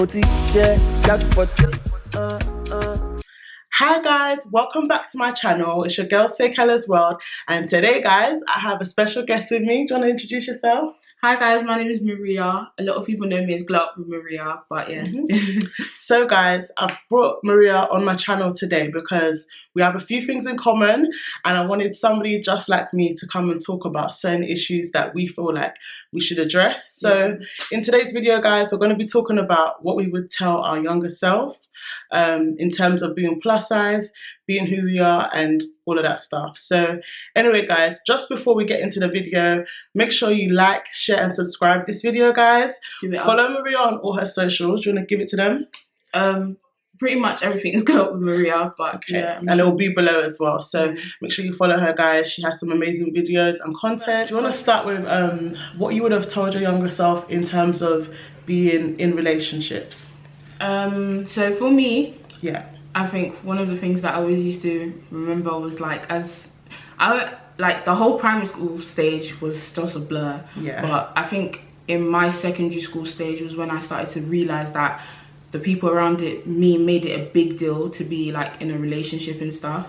Hi guys, welcome back to my channel. It's your girl Seikellasworld, and today guys I have a special guest with me. Do you want to introduce yourself? Hi guys, my name is Maria. A lot of people know me as Glow Up with Maria, but yeah. So guys, I've brought Maria on my channel today because we have a few things in common, and I wanted somebody just like me to come and talk about certain issues that we feel like we should address. So in today's video guys, we're going to be talking about what we would tell our younger self in terms of being plus size, being who we are, and all of that stuff. So anyway guys, just before we get into the video, make sure you like, share and subscribe this video guys. Follow Maria on all her socials. Do you want to give it to them? Pretty much everything is Glow Up with Maria, but okay. Yeah, and it will be below as well, so make sure you follow her guys. She has some amazing videos and content. Do you want to start with what you would have told your younger self in terms of being in relationships? So for me, I think one of the things that I always used to remember was like, the whole primary school stage was just a blur. But I think in my secondary school stage was when I started to realize that the people around me made it a big deal to be like in a relationship and stuff.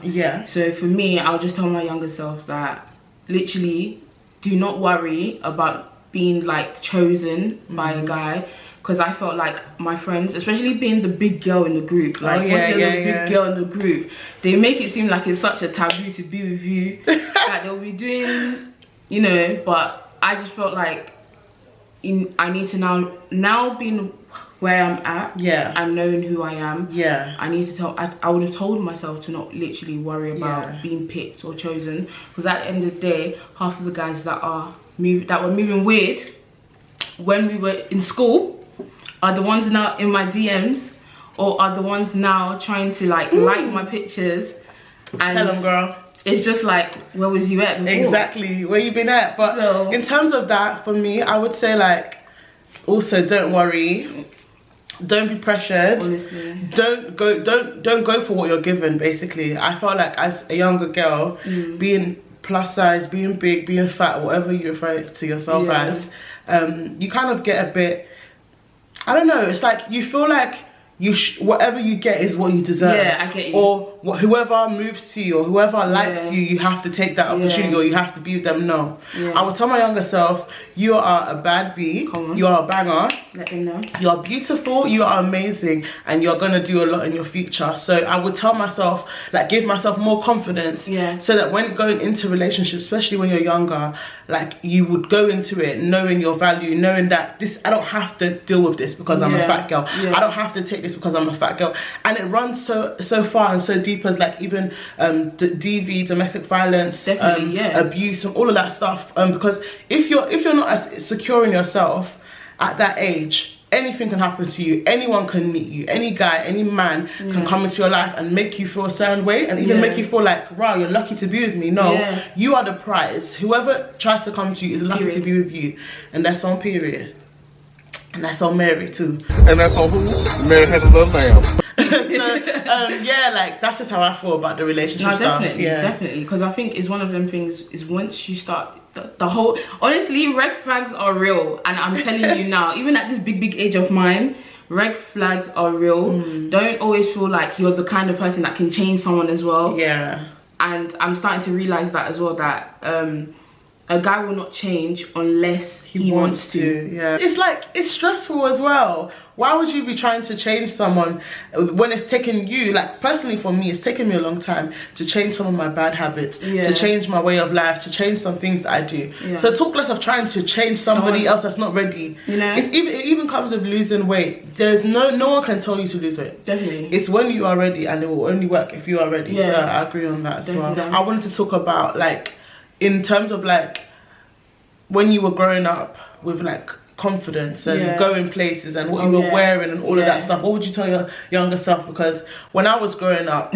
So for me, I'll just tell my younger self that literally do not worry about being like chosen by a guy. Because I felt like my friends, especially being the big girl in the group, like once you're the big girl in the group, they make it seem like it's such a taboo to be with you, that they'll be doing, you know. But I just felt like I need to now being where I'm at, and knowing who I am, I need to I would have told myself to not literally worry about being picked or chosen, because at the end of the day, half of the guys that were moving weird when we were in school are the ones now in my DMs, or are the ones now trying to like my pictures. And tell them, girl. It's just like, where was you at before? Exactly, where you been at? But so, in terms of that, for me, I would say like, also don't worry, don't be pressured. Honestly, don't go for what you're given. Basically, I felt like as a younger girl, being plus size, being big, being fat, whatever you refer to yourself as, you kind of get a bit, I don't know, it's like you feel like whatever you get is what you deserve. I get you. Or whoever moves to you or whoever likes you, you have to take that opportunity, or you have to be with them. No. I would tell my younger self, you are a bad bee, you are a banger, let them know. You are beautiful, you are amazing, and you're gonna do a lot in your future. So I would tell myself, like, give myself more confidence, so that when going into relationships, especially when you're younger, like you would go into it knowing your value, knowing that I don't have to deal with this because I'm a fat girl. I don't have to take this because I'm a fat girl. And it runs so far and so deep as like even DV, domestic violence, abuse, and all of that stuff. Because if you're not as secure in yourself at that age, anything can happen to you. Anyone can meet you. Any guy, any man can come into your life and make you feel a certain way, and even make you feel like, wow, you're lucky to be with me. No, you are the prize. Whoever tries to come to you is lucky to be with you. And that's on period. And that's on Mary too. And that's on who? Mary had a little lamb. So, like, that's just how I feel about the relationship stuff. Definitely. Because I think it's one of them things, is once you start, the whole, honestly, red flags are real. And I'm telling you now, even at this big age of mine, red flags are real. Don't always feel like you're the kind of person that can change someone as well. And I'm starting to realize that as well, that a guy will not change unless he wants to. It's like, it's stressful as well. Why would you be trying to change someone when it's taken you, like personally for me, it's taken me a long time to change some of my bad habits, to change my way of life, to change some things that I do. So talk less of trying to change somebody else that's not ready. You know, it even comes with losing weight. There is no one can tell you to lose weight. It's when you are ready, and it will only work if you are ready. So I agree on that as well. I wanted to talk about like, in terms of like, when you were growing up with like confidence and going places and what you were wearing and all of that stuff, what would you tell your younger self? Because when I was growing up,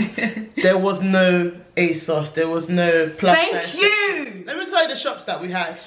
there was no ASOS, there was no plus size. Let me tell you the shops that we had,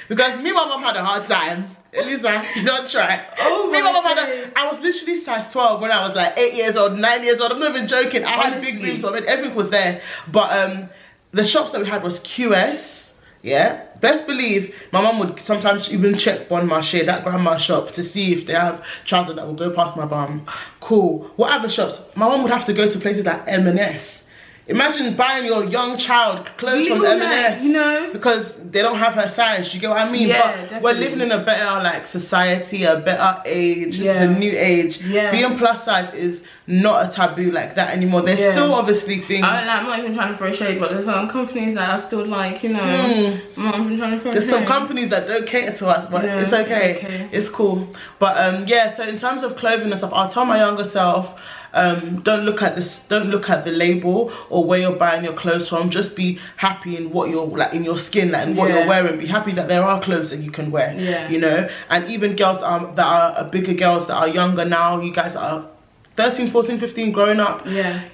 because me and my mom had a hard time. Elisa, you don't try. I was literally size 12 when I was like 8 years old, 9 years old. I'm not even joking. I had big boobs already, everything was there. But the shops that we had was QS, yeah, best believe my mum would sometimes even check Bon Marché, that grandma shop, to see if they have trousers that will go past my bum. Cool. What other shops? My mum would have to go to places like M&S. Imagine buying your young child clothes from M&S, you know, because they don't have her size. You get what I mean? Yeah, but definitely. We're living in a better like society, a better age. It's a new age. Yeah. Being plus size is not a taboo like that anymore. There's still obviously things. I'm not even trying to throw shade, but there's some companies that are still like, you know, I'm not even trying to throw There's shade. some companies that don't cater to us, but it's okay. It's cool. But yeah, so in terms of clothing and stuff, I'll tell my younger self, don't look at the label or where you're buying your clothes from. Just be happy in what you're like, in your skin, like, and what you're wearing. Be happy that there are clothes that you can wear, you know. And even girls that are bigger girls that are younger now, you guys are 13, 14, 15, growing up,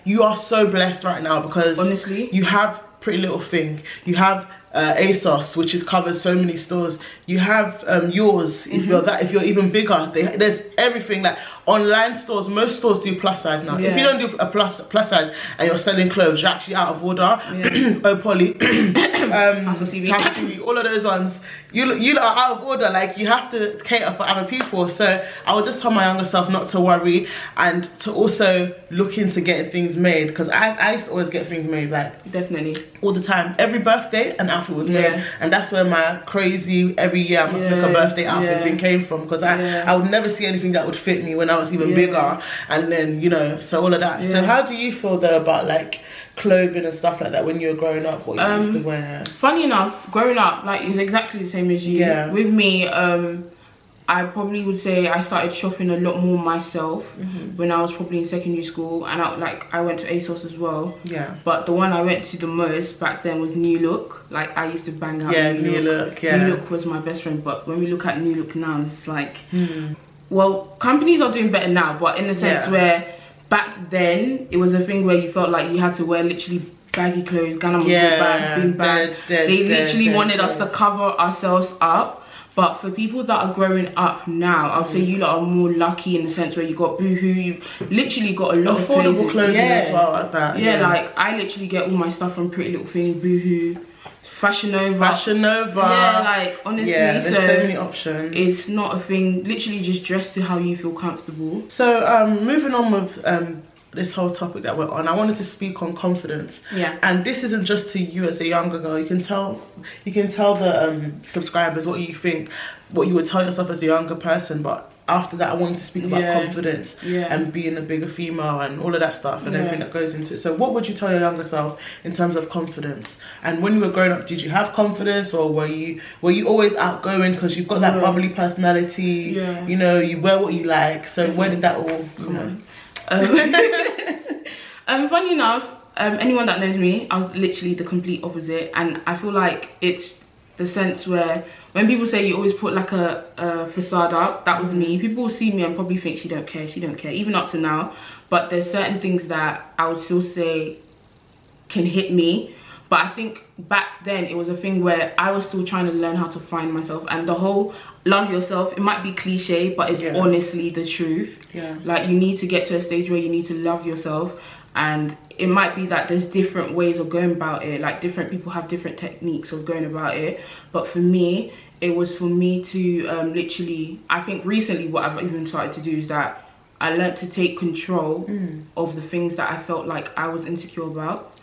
you are so blessed right now, because honestly, you have Pretty Little Thing, you have ASOS, which covers so many stores. You have yours, if you're even bigger. There's everything, like online stores. Most stores do plus size now. If you don't do a plus size and you're selling clothes, you're actually out of order. Opoly, all of those ones, you are out of order. Like, you have to cater for other people. So I would just tell my younger self not to worry, and to also look into getting things made, because I used to always get things made, like definitely all the time. Every birthday an outfit was made, and that's where my crazy every year I must make a birthday outfit thing came from, because I would never see anything that would fit me when I was even bigger. And then, you know, so all of that. So how do you feel though about like clothing and stuff like that when you were growing up, what you used to wear? Funny enough, growing up, like, is exactly the same as you. With me, I probably would say I started shopping a lot more myself when I was probably in secondary school, and I went to ASOS as well. But the one I went to the most back then was New Look. Like, I used to bang out New Look. New Look was my best friend. But when we look at New Look now, it's like, well, companies are doing better now, but in the sense where back then it was a thing where you felt like you had to wear literally baggy clothes, Ghana must go bag. They literally wanted us to cover ourselves up. But for people that are growing up now, I'll say you lot are more lucky in the sense where you got Boohoo, you've literally got a lot of affordable clothing as well, like that. Like, I literally get all my stuff from Pretty Little Thing, Boohoo, Fashion Nova. Yeah, like, honestly, there's so many options. It's not a thing. Literally just dress to how you feel comfortable. So moving on with this whole topic that we're on, I wanted to speak on confidence. And this isn't just to you as a younger girl. You can tell the subscribers what you think, what you would tell yourself as a younger person. But after that, I wanted to speak about confidence and being a bigger female and all of that stuff and everything that goes into it. So what would you tell your younger self in terms of confidence? And when you were growing up, did you have confidence, or were you always outgoing because you've got that bubbly personality? You know, you wear what you like. So where did that all come on? Funny enough, anyone that knows me, I was literally the complete opposite, and I feel like it's the sense where when people say you always put like a facade up, that was me. People will see me and probably think she don't care, even up to now. But there's certain things that I would still say can hit me. But I think back then it was a thing where I was still trying to learn how to find myself, and the whole love yourself, it might be cliche, but it's honestly the truth. Like, you need to get to a stage where you need to love yourself, and it might be that there's different ways of going about it. Like, different people have different techniques of going about it. But for me, it was for me to literally, I think recently what I've even started to do is that I learned to take control of the things that I felt like I was insecure about.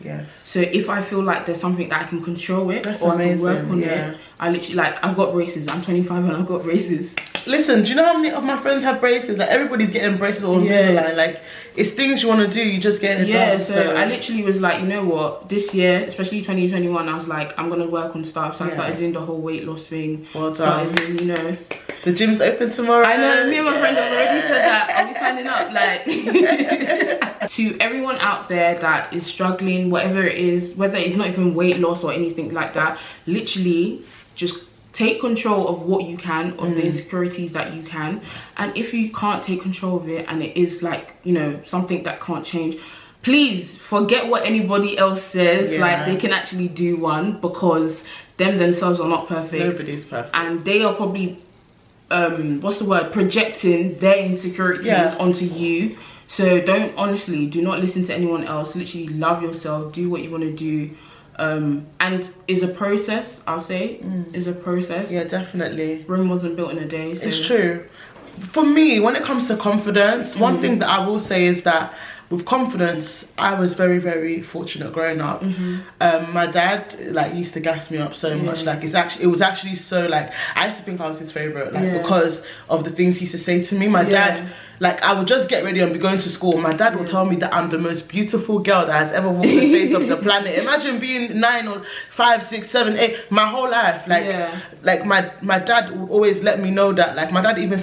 So if I feel like there's something that I can control it, or I can work on it, I literally, like, I've got braces. I'm 25 and I've got braces. Listen, do you know how many of my friends have braces? Like, everybody's getting braces or Invisalign. Like, it's things you want to do, you just get it done. So I literally was like, you know what, this year, especially 2021, I was like, I'm gonna work on stuff. So I started doing the whole weight loss thing. Well done. Doing, you know, the gym's open tomorrow. I know, me and my friend have already said that. I'll be signing up. Like, to everyone out there that is struggling, whatever it is, whether it's not even weight loss or anything like that, literally just take control of what you can, of the insecurities that you can. And if you can't take control of it, and it is like, you know, something that can't change, please forget what anybody else says. Like, they can actually do one, because them themselves are not perfect. Nobody's perfect. And they are probably projecting their insecurities onto you. So do not listen to anyone else. Literally love yourself, do what you want to do. and is a process. I'll say is a process. Yeah, definitely. Rome wasn't built in a day. So. It's true. For me, when it comes to confidence, one thing that I will say is that with confidence, I was very, very fortunate growing up. My dad like used to gas me up so much. Like it was actually so like I used to think I was his favorite, like because of the things he used to say to me. My dad, like I would just get ready and be going to school. My dad would tell me that I'm the most beautiful girl that has ever walked the face of the planet. Imagine being 9 or 5, 6, 7, 8, my whole life. Like my dad would always let me know that. Like my dad even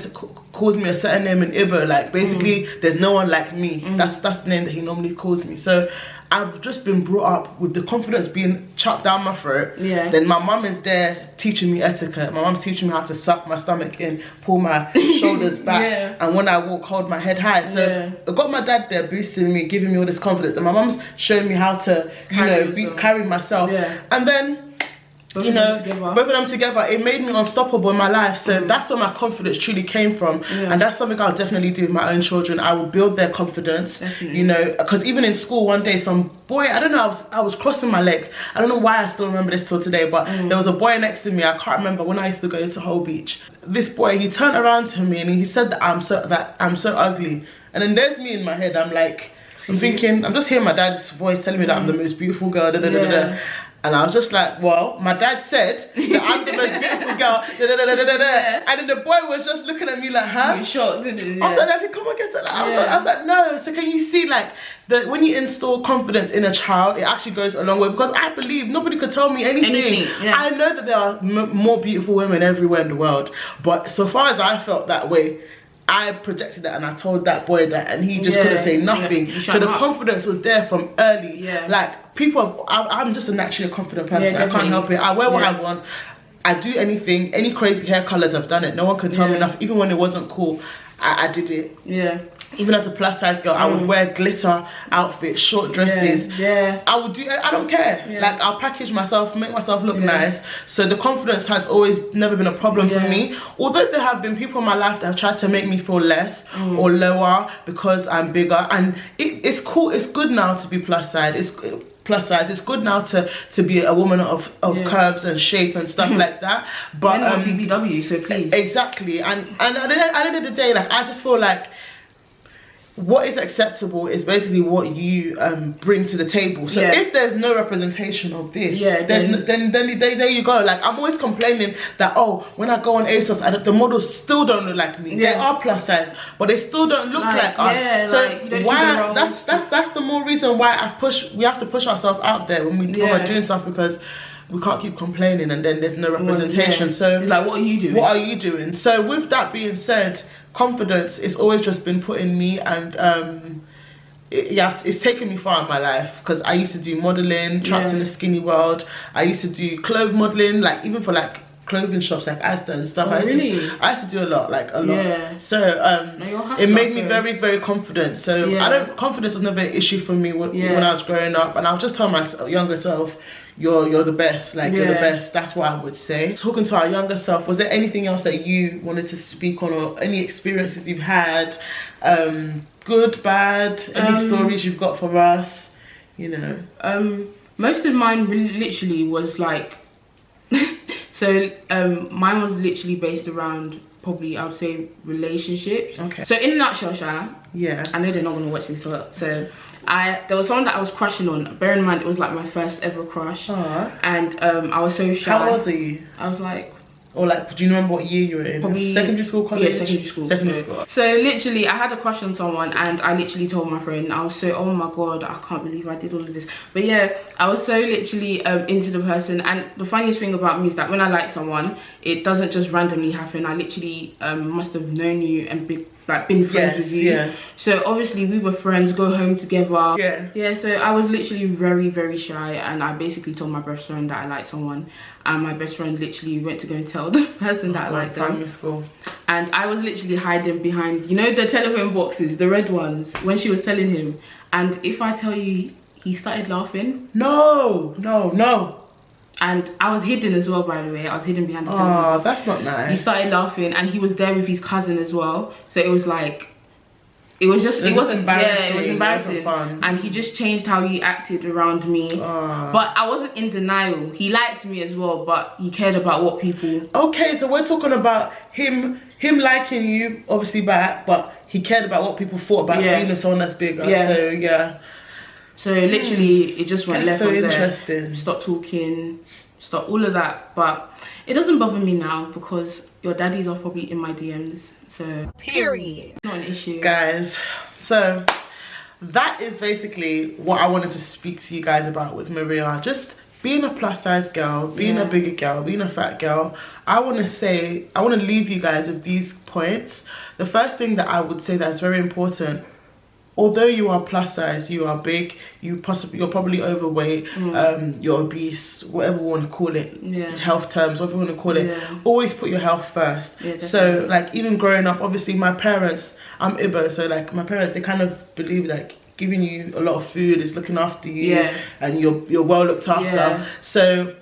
calls me a certain name in Igbo. Like basically, there's no one like me. That's the name that he normally calls me. So I've just been brought up with the confidence being chucked down my throat. Then my mum is there teaching me etiquette. My mum's teaching me how to suck my stomach in, pull my shoulders back, and when I walk, hold my head high. So I got my dad there boosting me, giving me all this confidence. And my mum's showing me how to, carry myself. And then both of them together, it made me unstoppable in my life. So that's where my confidence truly came from. And that's something I'll definitely do with my own children. I will build their confidence, because even in school one day, some boy, I don't know, I was crossing my legs. I don't know why I still remember this till today, but there was a boy next to me. I can't remember, when I used to go to Whole Beach. This boy, he turned around to me and he said that I'm so ugly. And then there's me in my head. I'm like, I'm thinking, I'm just hearing my dad's voice telling me that I'm the most beautiful girl. And I was just like, well, my dad said that I'm the most beautiful girl. And then the boy was just looking at me like, huh? You shocked, didn't you? I was like, Daddy, come on, get it. I was like, no. So can you see, like, that when you install confidence in a child, it actually goes a long way. Because I believe nobody could tell me anything. I know that there are more beautiful women everywhere in the world. But so far as I felt that way, I projected that and I told that boy that, and he just couldn't say nothing. So the confidence was there from early. Like people, I'm just a naturally confident person. I can't help it. I wear what I want. I do anything, any crazy hair colors, I've done it. No one could tell me nothing. Even when it wasn't cool, I did it. Even as a plus size girl, I would wear glitter outfits, short dresses. I would do, I don't care. Like I'll package myself, make myself look nice. So the confidence has always never been a problem for me. Although there have been people in my life that have tried to make me feel less or lower because I'm bigger. And it's cool, it's good now to be plus size. It's good now to be a woman of curves and shape and stuff like that. But BBW, so please. Exactly. And at the end of the day, like I just feel like what is acceptable is basically what you bring to the table. So if there's no representation of this, then there you go. Like I'm always complaining that, oh, when I go on ASOS, the models still don't look like me. They are plus size, but they still don't look like us. So why? That's the more reason why we have to push ourselves out there when we're doing stuff, because we can't keep complaining and then there's no representation. So it's like, what are you doing? What are you doing? So with that being said, confidence, it's always just been put in me, and it's taken me far in my life, because I used to do modeling, trapped in a skinny world. I used to do clothes modeling, like even for like clothing shops like Asda and stuff. I used to do a lot. So it made me very, very confident. So confidence was never an issue for me when I was growing up, and I'll just tell my younger self, you're the best, like you're the best. That's what I would say. Talking to our younger self, was there anything else that you wanted to speak on, or any experiences you've had, good, bad, any stories you've got for us, most of mine literally was like so mine was literally based around, probably I would say, relationships. So in a nutshell, Sha, I know they're not going to watch this, so there was someone that I was crushing on. Bear in mind, it was like my first ever crush. And I was so shy. How old are you? I was like, or like, do you remember what year you were in? Probably secondary school, college? Yeah, secondary school. Secondary school. So literally, I had a crush on someone, and I literally told my friend. I was so, oh my god, I can't believe I did all of this. But yeah, I was so literally into the person. And the funniest thing about me is that when I like someone, it doesn't just randomly happen. I literally must have known you and been friends with you. So obviously we were friends, go home together. So I was literally very, very shy, and I basically told my best friend that I liked someone, and my best friend literally went to go and tell the person that I liked them. Primary school. And I was literally hiding behind, the telephone boxes, the red ones, when she was telling him. And if I tell you, he started laughing. No. And I was hidden as well, by the way. I was hidden behind the telephone box. That's not nice. He started laughing, and he was there with his cousin as well. So it was like, it was just it wasn't embarrassing. Yeah, it was embarrassing. It wasn't fun. And he just changed how he acted around me. But I wasn't in denial. He liked me as well, but he cared about what people. Okay, so we're talking about him liking you obviously back, but he cared about what people thought about being with someone that's bigger. So literally it just went that's left so from interesting. there. Stop talking, stop all of that. But it doesn't bother me now because your daddies are probably in my DMs. So period. Not an issue. Guys, so that is basically what I wanted to speak to you guys about with Maria. Just being a plus size girl, being a bigger girl, being a fat girl. I want to leave you guys with these points. The first thing that I would say that's very important, although you are plus size, you are big, you're probably overweight, you're obese, whatever you want to call it, health terms, whatever you want to call it, always put your health first. So like even growing up, obviously my parents, I'm Igbo, so like my parents, they kind of believe like giving you a lot of food is looking after you, and you're well looked after. So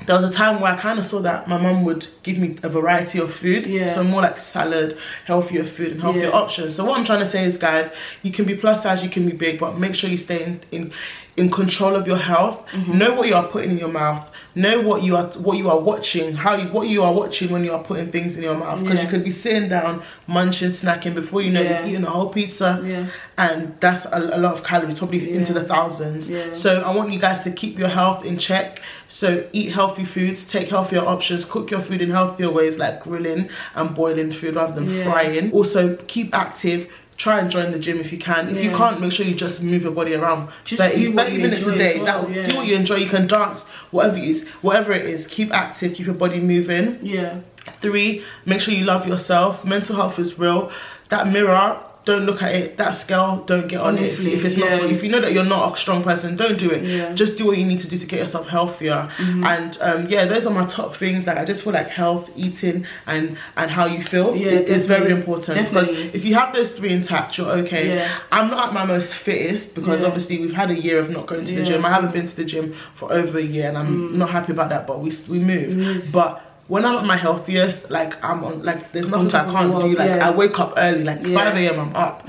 there was a time where I kind of saw that my mum would give me a variety of food, so more like salad, healthier food and healthier options. So what I'm trying to say is, guys, you can be plus size, you can be big, but make sure you stay in control of your health. Know what you are putting in your mouth. Know what you are watching, what you are watching when you are putting things in your mouth, because you could be sitting down munching, snacking, before you know you're eating a whole pizza, and that's a lot of calories, probably into the thousands. So I want you guys to keep your health in check. So eat healthy foods, take healthier options, cook your food in healthier ways like grilling and boiling food rather than frying. Also keep active. Try and join the gym if you can. If you can't, make sure you just move your body around. Just 30 minutes a day. Well, do what you enjoy. You can dance, whatever it is. Keep active, keep your body moving. 3, make sure you love yourself. Mental health is real. That mirror, don't look at it. That scale, don't get on it. If it's not, if you know that you're not a strong person, don't do it. Just do what you need to do to get yourself healthier. And those are my top things. Like I just feel like health, eating, and how you feel is very important. Because if you have those 3 intact, you're okay. I'm not at my most fittest because obviously we've had a year of not going to the gym. I haven't been to the gym for over a year, and I'm not happy about that. But we move. But when I'm at my healthiest, like I'm on, like there's nothing I can't do. Like I wake up early, like 5 a.m. I'm up.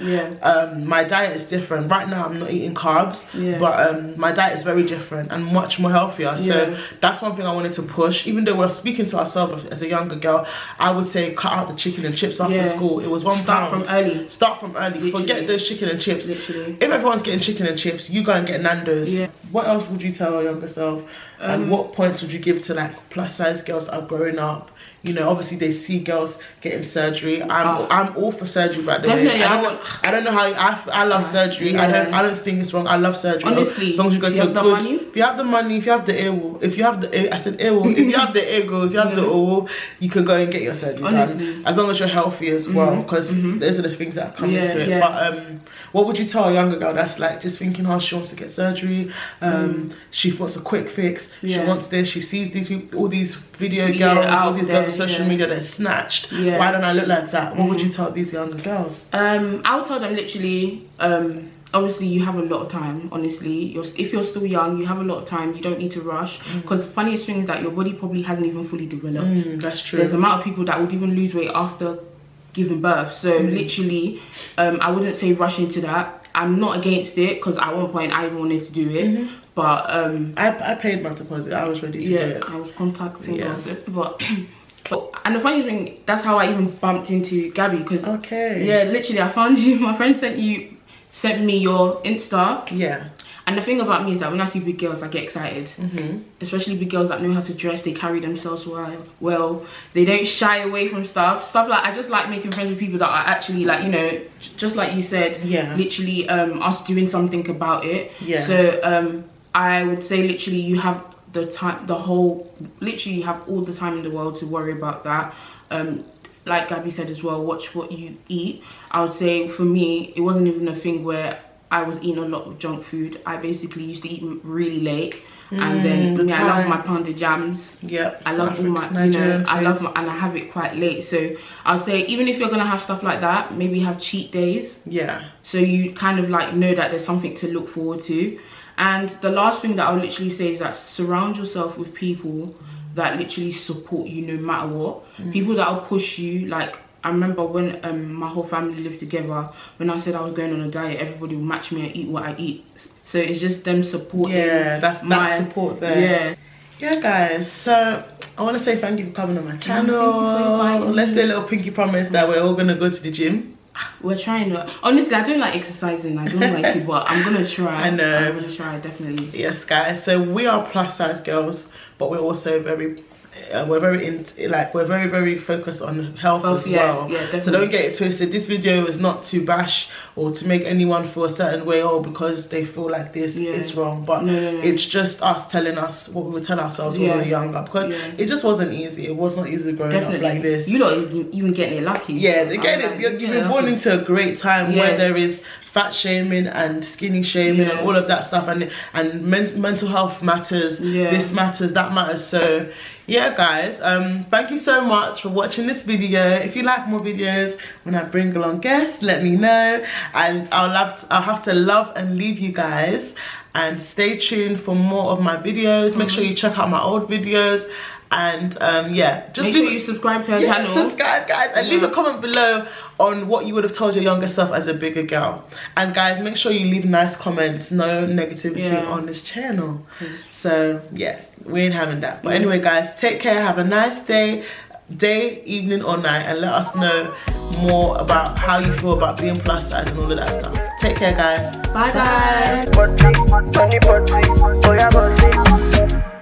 My diet is different. Right now I'm not eating carbs, but my diet is very different and much more healthier. So that's one thing I wanted to push. Even though we're speaking to ourselves as a younger girl, I would say cut out the chicken and chips after school. It was £1. Start from early. Literally. Forget those chicken and chips. Literally. If everyone's getting chicken and chips, you go and get Nando's. What else would you tell our younger self? And what points would you give to like plus size girls that are growing up? You know, obviously they see girls getting surgery. I'm all for surgery, by the way. I don't know how I love surgery. I don't think it's wrong. I love surgery. Honestly, as long as you go to a good. If you have the money, if you have the ego, if you have the oil, you can go and get your surgery done. As long as you're healthy as well, because those are the things that come into it. But what would you tell a younger girl that's like just thinking, oh, she wants to get surgery, she wants a quick fix, she wants this, she sees these people, all these video girls, all these girls on social media that are snatched. Why don't I look like that? What would you tell these younger girls? I would tell them literally, obviously you have a lot of time. Honestly, if you're still young, you have a lot of time. You don't need to rush, because the funniest thing is that your body probably hasn't even fully developed. That's true. There's the amount of people that would even lose weight after giving birth. So literally, I wouldn't say rush into that. I'm not against it, because at one point I even wanted to do it, but I paid my deposit. I was ready to do it. I was contacting gossip, but and the funny thing, that's how I even bumped into Gabby, because literally I found you. My friend sent me your Insta. And the thing about me is that when I see big girls, I get excited. Especially big girls that know how to dress. They carry themselves well. They don't shy away from stuff like, I just like making friends with people that are actually like, you know, just like you said, literally us doing something about it. So I would say literally you have the time, literally you have all the time in the world to worry about that. Like Gabby said as well, watch what you eat. I would say for me, it wasn't even a thing where I was eating a lot of junk food. I basically used to eat really late, and then I love my pounded jams. I love all my, I love my, and I have it quite late. So I'll say, even if you're gonna have stuff like that, maybe have cheat days. So you kind of like know that there's something to look forward to. And the last thing that I'll literally say is that surround yourself with people that literally support you no matter what. People that will push you, like I remember when my whole family lived together, when I said I was going on a diet, everybody would match me and eat what I eat. So it's just them supporting. Yeah, that's that support there. Yeah, guys. So I want to say thank you for coming on my channel. Let's do a little pinky promise that we're all gonna go to the gym. We're trying to. Honestly, I don't like exercising. I don't like it, but I'm gonna try. I know. I'm gonna try, definitely. Yes, guys. So we are plus size girls, but we're also very. We're very focused on health as well. Yeah, definitely. So don't get it twisted. This video is not to bash or to make anyone feel a certain way or because they feel like this it's wrong, but it's just us telling us what we would tell ourselves when we were younger, because it just wasn't easy. It was not easy growing up like this. You're not even getting it lucky. Yeah, they get it. You've been born into a great time where there is fat shaming and skinny shaming and all of that stuff, and mental health matters. This matters, that matters. So yeah, guys, thank you so much for watching this video. If you like more videos when I bring along guests, let me know, and I'll have to love and leave you guys, and stay tuned for more of my videos. Make sure you check out my old videos, and yeah, just make sure you subscribe to our channel. Subscribe, guys, and leave a comment below on what you would have told your younger self as a bigger girl. And guys, make sure you leave nice comments, no negativity on this channel. So yeah, we ain't having that. But anyway, guys, take care, have a nice day, evening or night, and let us know more about how you feel about being plus size and all of that stuff. Take care, guys. Bye, guys. Bye.